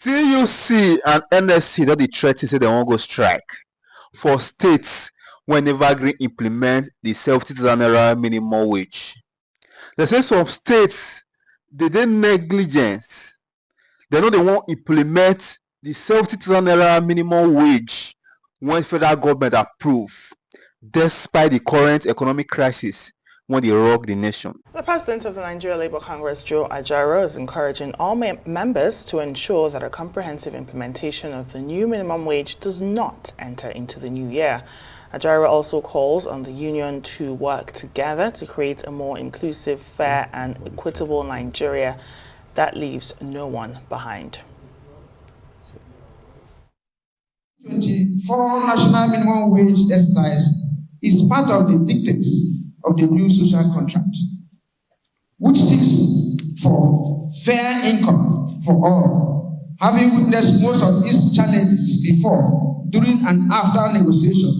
TUC and NSC don dey threa ten say dem wan go strike for states wey never gree implement the 70,000 naira minimum wage. Dem say some states dey negligent, dem no dey wan implement the 70,000 naira minimum wage wey federal government approve despite the current economic crisis wey dey rock the nation. The president of the Nigeria Labour Congress, Joe Ajaero, is encouraging all members to ensure that a comprehensive implementation of the new minimum wage does not enter into the new year. Ajaero also calls on the union to work together to create a more inclusive, fair and equitable Nigeria that leaves no one behind. 24 national minimum wage exercise is part of the dictates of the new social contract, which seeks for fair income for all. Having witnessed most of its challenges before, during and after negotiation,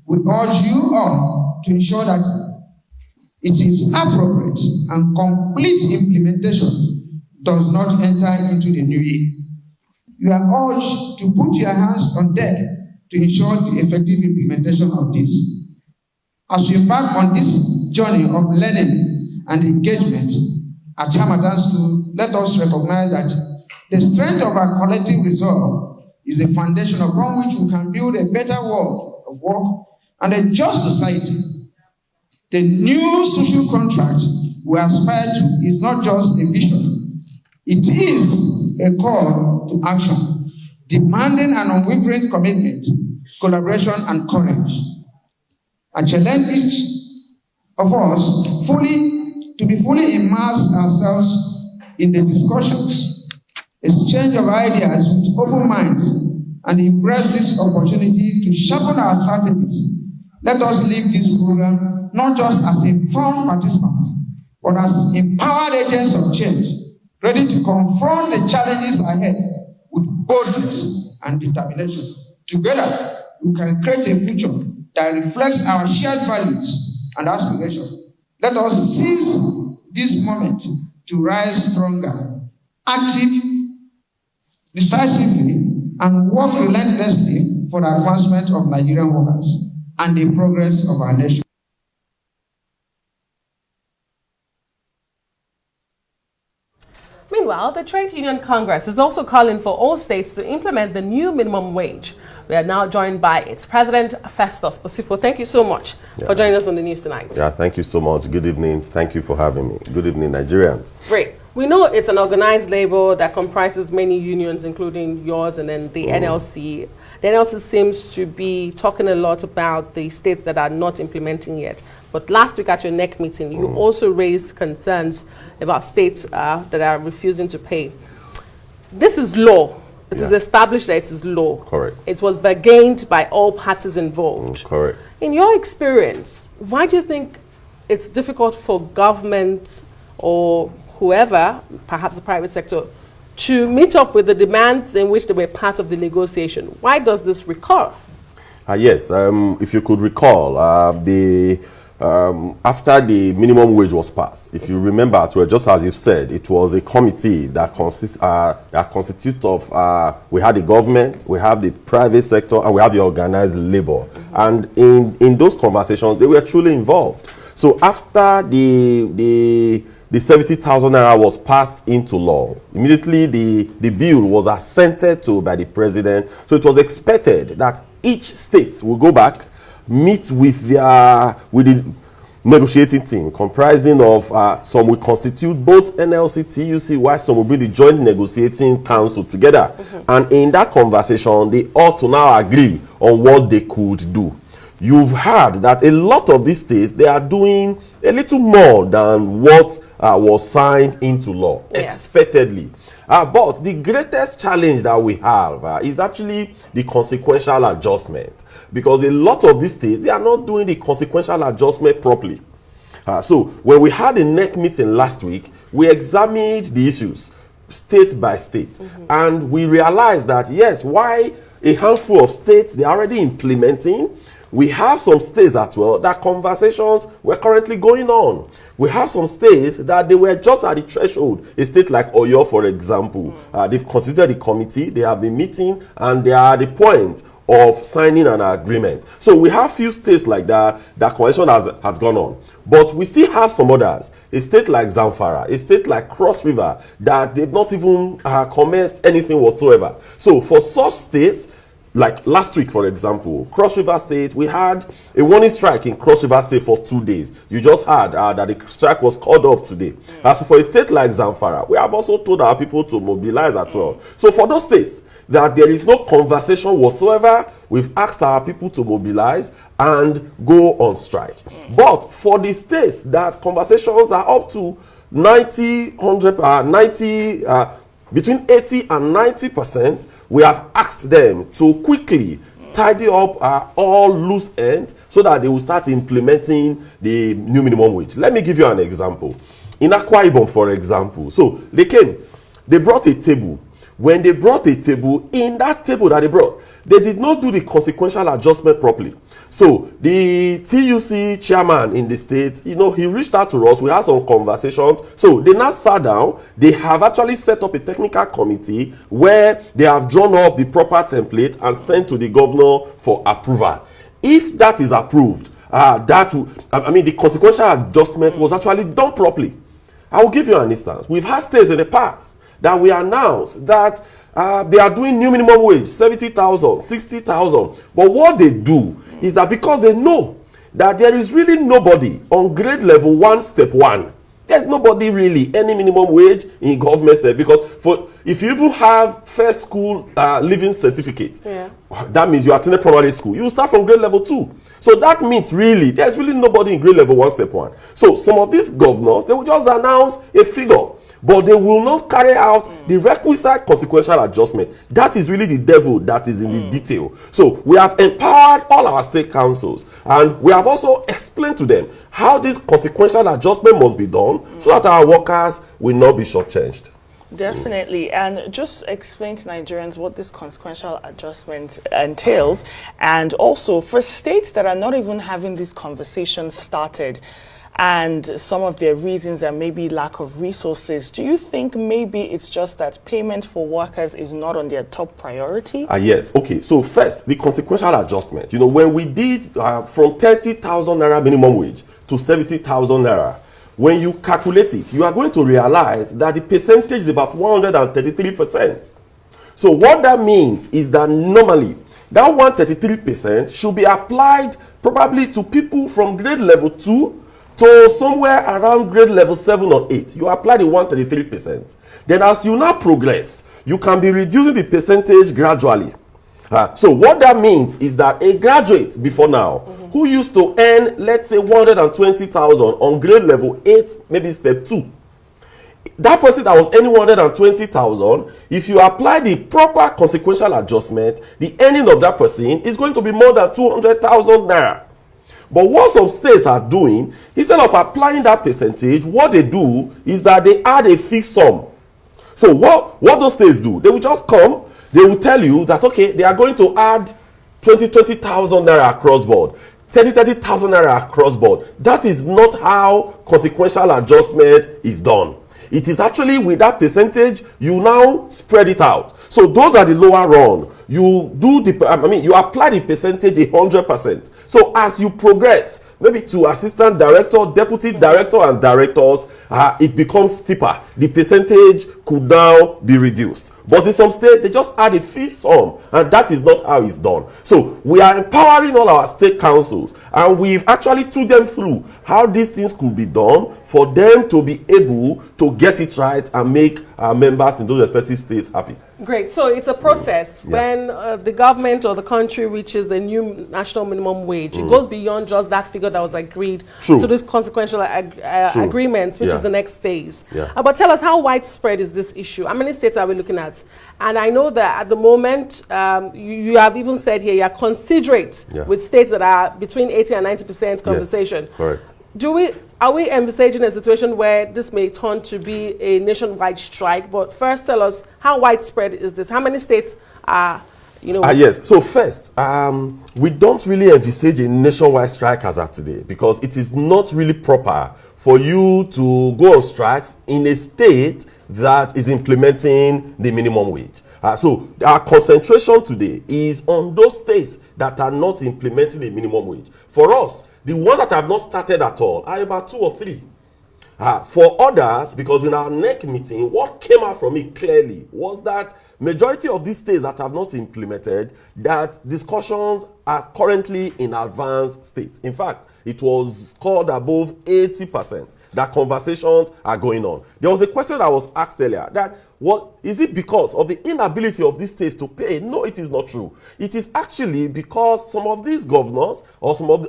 we urge you all to ensure that it is appropriate and complete implementation does not enter into the new year. You are urged to put your hands on deck to ensure the effective implementation of this. As we embark on this journey of learning and engagement at Hamatan School, let us recognize that the strength of our collective resolve is the foundation upon which we can build a better world of work and a just society. The new social contract we aspire to is not just a vision, it is a call to action, demanding an unwavering commitment, collaboration, and courage. I challenge each of us to be fully immerse ourselves in the discussions, exchange of ideas with open minds, and embrace this opportunity to sharpen our strategies. Let us leave this program not just as informed participants, but as empowered agents of change, ready to confront the challenges ahead with boldness and determination. Together, we can create a future that reflects our shared values and aspirations. Let us seize this moment to rise stronger, active, decisively, and work relentlessly for the advancement of Nigerian workers and the progress of our nation. Meanwhile, the Trade Union Congress is also calling for all states to implement the new minimum wage. We are now joined by its president, Festus Osifo. Thank you so much for joining us on the news tonight. Yeah, thank you so much. Good evening. Thank you for having me. Good evening, Nigerians. Great. We know it's an organized labor that comprises many unions, including yours and then the NLC. The NLC seems to be talking a lot about the states that are not implementing yet. But last week at your NEC meeting, you also raised concerns about states that are refusing to pay. This is law. It is established that it is law. Correct. It was bargained by all parties involved. Correct. In your experience, why do you think it's difficult for government or whoever, perhaps the private sector, to meet up with the demands in which they were part of the negotiation? Why does this recur? Yes, if you could recall, after the minimum wage was passed, if you remember, just as you said, it was a committee that constitutes of, we had the government, we have the private sector, and we have the organized labor. And in those conversations, they were truly involved. So after the 70,000 naira was passed into law, immediately the bill was assented to by the president. So it was expected that each state will go back, meet with the negotiating team comprising of some will constitute both NLC, TUC, while some will be the joint negotiating council together. And in that conversation, they ought to now agree on what they could do. You've heard that a lot of these states, they are doing a little more than what was signed into law, expectedly. But the greatest challenge that we have is actually the consequential adjustment, because a lot of these states, they are not doing the consequential adjustment properly. So when we had a NEC meeting last week, we examined the issues state by state, and we realized that yes, why a handful of states, they are already implementing, we have some states as well that conversations were currently going on. We have some states that they were just at the threshold. A state like Oyo, for example, they've constituted the committee, they have been meeting, and they are at the point of signing an agreement. So we have few states like that, that convention has gone on. But we still have some others, a state like Zamfara, a state like Cross River, that they've not even commenced anything whatsoever. So for such states, like last week, for example, Cross River State, we had a warning strike in Cross River State for 2 days. You just heard that the strike was called off today. As for a state like Zamfara, we have also told our people to mobilize as well. So for those states that there is no conversation whatsoever, we've asked our people to mobilize and go on strike. But for the states that conversations are up to 90, 100, between 80 and 90%, we have asked them to quickly tidy up all loose ends so that they will start implementing the new minimum wage. Let me give you an example. In Akwa Ibom, for example, so they came, they brought a table. When they brought a table, in that table that they brought, they did not do the consequential adjustment properly. So the TUC chairman in the state, he reached out to us. We had some conversations. So they now sat down. They have actually set up a technical committee where they have drawn up the proper template and sent to the governor for approval. If that is approved, the consequential adjustment was actually done properly. I will give you an instance. We've had states in the past that we announced that they are doing new minimum wage, 70,000, 60,000. But what they do is that because they know that there is really nobody on grade level 1, step 1. There's nobody really, any minimum wage in government sector. Because if you even have first school living certificate, that means you attended primary school. You start from grade level 2. So that means really, there's really nobody in grade level 1, step 1. So some of these governors, they will just announce a figure, but they will not carry out the requisite consequential adjustment. That is really the devil that is in the detail. So we have empowered all our state councils, and we have also explained to them how this consequential adjustment must be done so that our workers will not be shortchanged. Definitely. And just explain to Nigerians what this consequential adjustment entails, and also for states that are not even having these conversations started, and some of their reasons are maybe lack of resources. Do you think maybe it's just that payment for workers is not on their top priority? Yes. Okay. So first, the consequential adjustment. When we did from 30,000 naira minimum wage to 70,000 naira, when you calculate it, you are going to realize that the percentage is about 133%. So what that means is that normally that 133% should be applied probably to people from grade level 2 to somewhere around grade level 7 or 8. You apply the 133%. Then as you now progress, you can be reducing the percentage gradually. So what that means is that a graduate before now, who used to earn, let's say, 120,000 on grade level 8, maybe step 2, that person that was earning 120,000, if you apply the proper consequential adjustment, the earning of that person is going to be more than 200,000 naira. But what some states are doing, instead of applying that percentage, what they do is that they add a fixed sum. So what those states do, they will just come, they will tell you that, okay, they are going to add 20,000 naira across board, 30,000 naira across board. That is not how consequential adjustment is done. It is actually with that percentage, you now spread it out. So those are the lower run. You do you apply the percentage 100%. So as you progress, maybe to assistant director, deputy director, and directors, it becomes steeper. The percentage could now be reduced. But in some states, they just add a fee sum, and that is not how it's done. So we are empowering all our state councils, and we've actually took them through how these things could be done for them to be able to get it right and make our members in those respective states happy. Great. So it's a process. When the government or the country reaches a new national minimum wage, it goes beyond just that figure that was agreed to this consequential agreements, which is the next phase. But tell us, how widespread is this issue? How many states are we looking at? And I know that at the moment, you have even said here, you are considerate with states that are between 80 and 90% conversation. Yes, correct. Are we envisaging a situation where this may turn to be a nationwide strike? But first, tell us, how widespread is this? How many states are You know. Yes. So first, we don't really envisage a nationwide strike as of today, because it is not really proper for you to go on strike in a state that is implementing the minimum wage. So our concentration today is on those states that are not implementing the minimum wage. For us, the ones that have not started at all are about 2 or 3. For others, because in our NEC meeting, what came out from it clearly was that majority of these states that have not implemented, that discussions are currently in advanced state. In fact, it was scored above 80% that conversations are going on. There was a question that was asked earlier, that what is it because of the inability of these states to pay? No, it is not true. It is actually because some of these governors or some of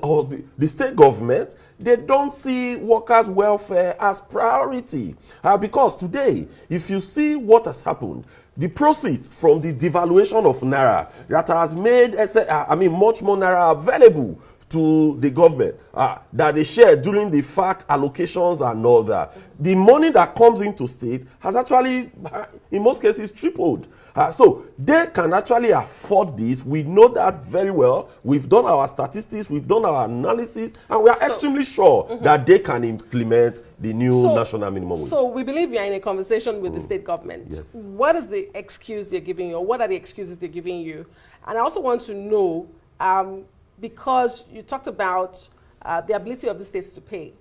the state governments, they don't see workers' welfare as priority. Because today, if you see what has happened, the proceeds from the devaluation of Naira that has made much more Naira available to the government that they share during the FAC allocations and all that. The money that comes into state has actually, in most cases, tripled. So they can actually afford this. We know that very well. We've done our statistics, we've done our analysis, and we are extremely sure that they can implement the new national minimum wage. So we believe you are in a conversation with the state government. Yes. What is the excuse they're giving you, or what are the excuses they're giving you? And I also want to know, because you talked about the ability of the states to pay,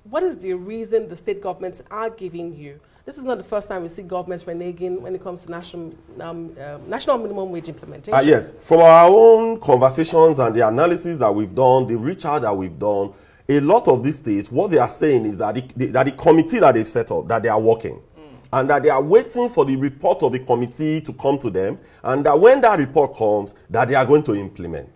what is the reason the state governments are giving you? This is not the first time we see governments reneging when it comes to national minimum wage implementation. Yes, from our own conversations and the analysis that we've done, the reach out that we've done, a lot of these states, what they are saying is that the committee that they've set up, that they are working, and that they are waiting for the report of the committee to come to them, and that when that report comes, that they are going to implement.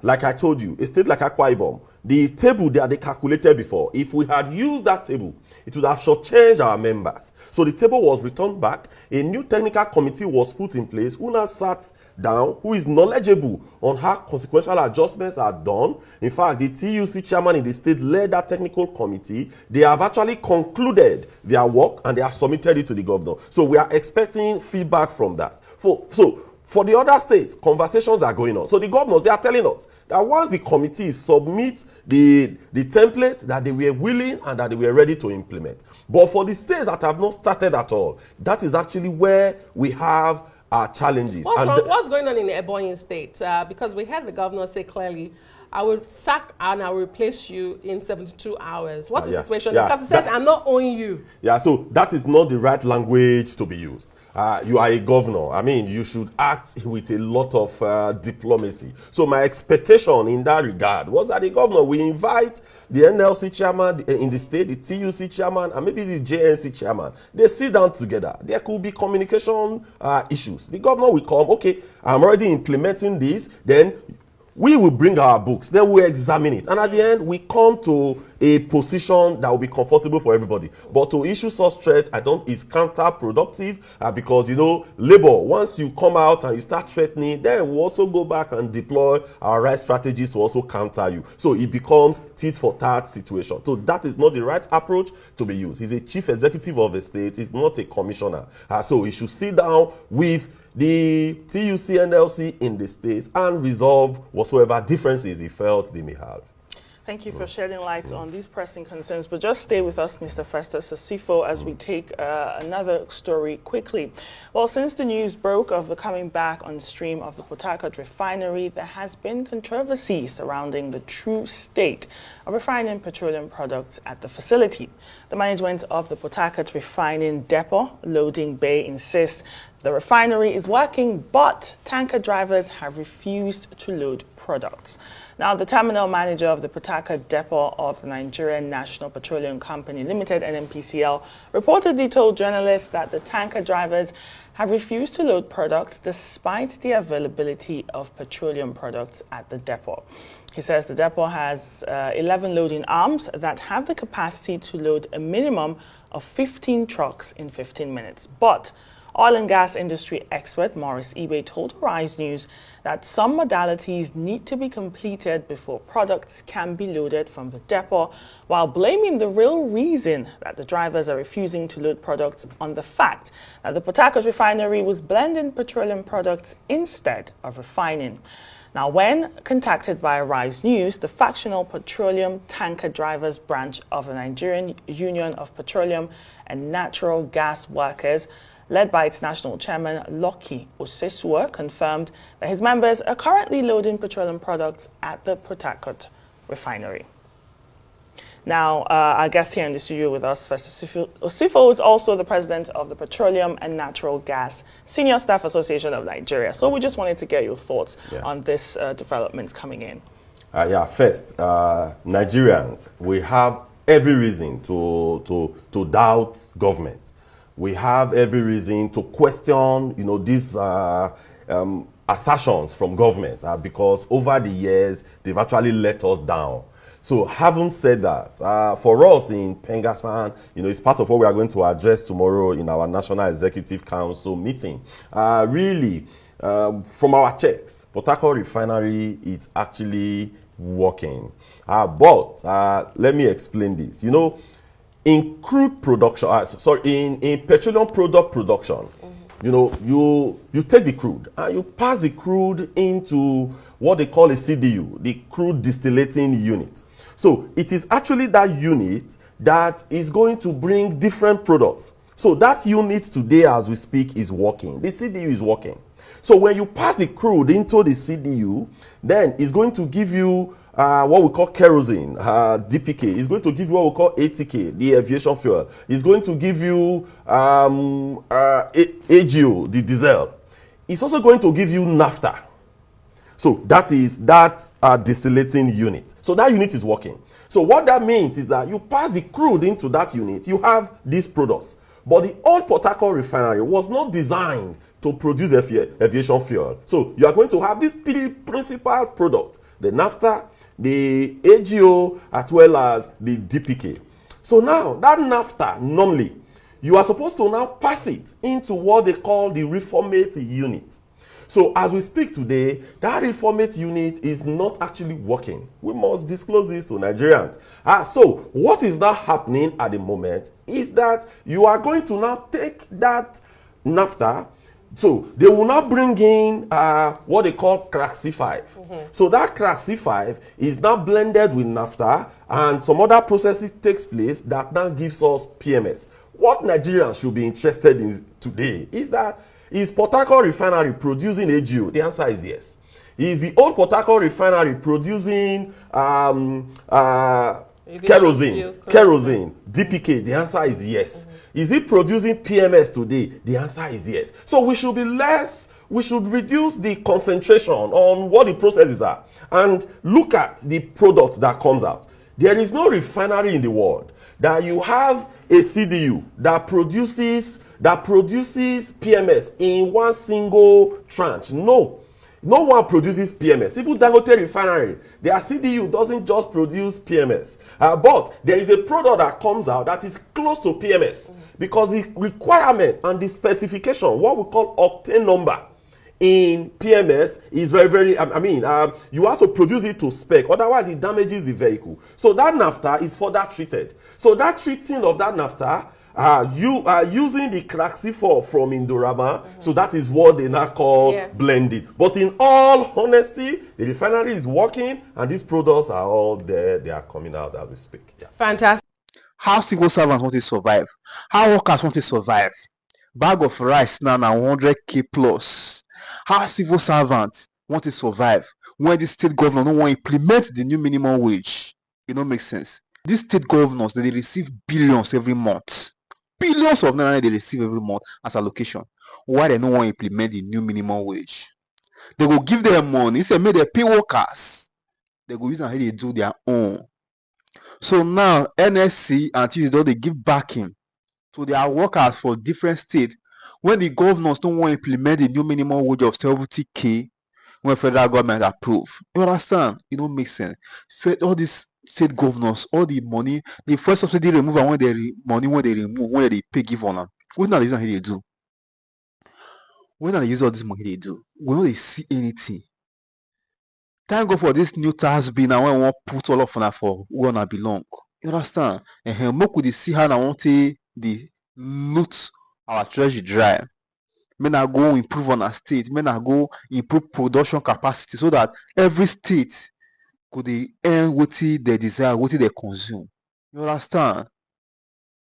Like I told you, a state like Akwa Ibom, the table that they calculated before, if we had used that table, it would have shortchanged our members. So the table was returned back, a new technical committee was put in place, who now sat down, who is knowledgeable on how consequential adjustments are done. In fact, the TUC chairman in the state led that technical committee. They have actually concluded their work and they have submitted it to the governor. So we are expecting feedback from that. For the other states, conversations are going on. So the governors, they are telling us that once the committee submit the template, that they were willing and that they were ready to implement. But for the states that have not started at all, that is actually where we have our challenges. What's going on in the Ebonyi state? Because we had the governor say clearly, I will sack and I will replace you in 72 hours. What's the situation? Because it says, I'm not owing you. Yeah, so that is not the right language to be used. You are a governor. I mean, you should act with a lot of diplomacy. So my expectation in that regard was that the governor will invite the NLC chairman in the state, the TUC chairman, and maybe the JNC chairman. They sit down together. There could be communication issues. The governor will come, okay, I'm already implementing this, then we will bring our books, then we'll examine it. And at the end, we come to a position that will be comfortable for everybody. But to issue such threats, is counterproductive because, labor, once you come out and you start threatening, then we'll also go back and deploy our right strategies to also counter you. So it becomes tit for tat situation. So that is not the right approach to be used. He's a chief executive of the state. He's not a commissioner. So he should sit down with the TUC NLC in the state and resolve whatsoever differences he felt they may have. Thank you for shedding light on these pressing concerns. But just stay with us, Mr. Festus Asifo, as we take another story quickly. Well, since the news broke of the coming back on stream of the Port Harcourt refinery, there has been controversy surrounding the true state of refining petroleum products at the facility. The management of the Port Harcourt refining depot, loading bay, insists the refinery is working, but tanker drivers have refused to load products. Now, the terminal manager of the Port Harcourt depot of the Nigerian National Petroleum Company Limited, NNPCL, reportedly told journalists that the tanker drivers have refused to load products despite the availability of petroleum products at the depot. He says the depot has 11 loading arms that have the capacity to load a minimum of 15 trucks in 15 minutes. But Oil and gas industry expert Maurice Ibe told Arise News that some modalities need to be completed before products can be loaded from the depot, while blaming the real reason that the drivers are refusing to load products on the fact that the Port Harcourt refinery was blending petroleum products instead of refining. Now, when contacted by Arise News, the factional petroleum tanker drivers branch of the Nigerian Union of Petroleum and Natural Gas Workers, led by its national chairman, Lucky Osesua, confirmed that his members are currently loading petroleum products at the Port Harcourt refinery. Now, our guest here in the studio with us, Festus Osifo, is also the president of the Petroleum and Natural Gas Senior Staff Association of Nigeria. So we just wanted to get your thoughts on this developments coming in. First, Nigerians, we have every reason to doubt government. We have every reason to question, these assertions from government because over the years, they've actually let us down. So having said that, for us in Pengasan, it's part of what we are going to address tomorrow in our National Executive Council meeting. Really, from our checks, Port Harcourt Refinery is actually working. But let me explain this. In crude production, in petroleum product production, you take the crude and you pass the crude into what they call a CDU, the crude distillating unit. So it is actually that unit that is going to bring different products. So that unit today, as we speak, is working. The CDU is working. So when you pass the crude into the CDU, then it's going to give you what we call kerosene, DPK. It's going to give you what we call ATK, the aviation fuel. It's going to give you AGO, the diesel. It's also going to give you naphtha. So that is that distillating unit. So that unit is working. So what that means is that you pass the crude into that unit, you have these products. But the old Port Harcourt refinery was not designed to produce aviation fuel. So you are going to have these three principal products: the naphtha, the AGO, as well as the DPK. So now that naphtha, normally, you are supposed to now pass it into what they call the reformate unit. So as we speak today, that reformate unit is not actually working. We must disclose this to Nigerians. So what is now happening at the moment is that you are going to now take that naphtha. So they will now bring in what they call crack C5. So that crack C5 is now blended with naphtha, and some other processes takes place that now gives us PMS. What Nigerians should be interested in today is that, is Port Harcourt refinery producing AGO? The answer is yes. Is the old Port Harcourt refinery producing kerosene, DPK? The answer is yes. Is it producing PMS today? The answer is yes. So we should reduce the concentration on what the processes are and look at the product that comes out. There is no refinery in the world that you have a CDU that produces PMS in one single tranche. No one produces PMS. Even Dangote refinery, their CDU doesn't just produce PMS. But there is a product that comes out that is close to PMS because the requirement and the specification, what we call octane number in PMS, is very, very, you have to produce it to spec, otherwise it damages the vehicle. So that naphtha is further treated. So that treating of that naphtha, you are using the crack C4 from Indorama, so that is what they now call blending. But in all honesty, the refinery is working, and these products are all there. They are coming out as we speak. Fantastic. How civil servants want to survive? How workers want to survive? Bag of rice now 100k plus. How civil servants want to survive when the state governor don't want to implement the new minimum wage? It don't make sense. These state governors, they receive billions every month. Billions of naira they receive every month as allocation. Why they don't want to implement the new minimum wage? They go give them money, instead make them pay workers. They go use and how they do their own. So now NSC and TUC they give backing to their workers for different states when the governors don't want to implement the new minimum wage of 70k when federal government approve. You understand? It don't make sense. All these state governors, all the money, the first subsidy remove and when they remove, when they pay give on them. What now is how they do? When they use all this money they do, we don't see anything. Thank God for this new tax bill now when we want put all of una for where una belong. You understand? And make we see how I want to the loot our treasury dry. May I go improve on our state, may I go improve production capacity so that every state could earn what they desire, what they consume. You understand?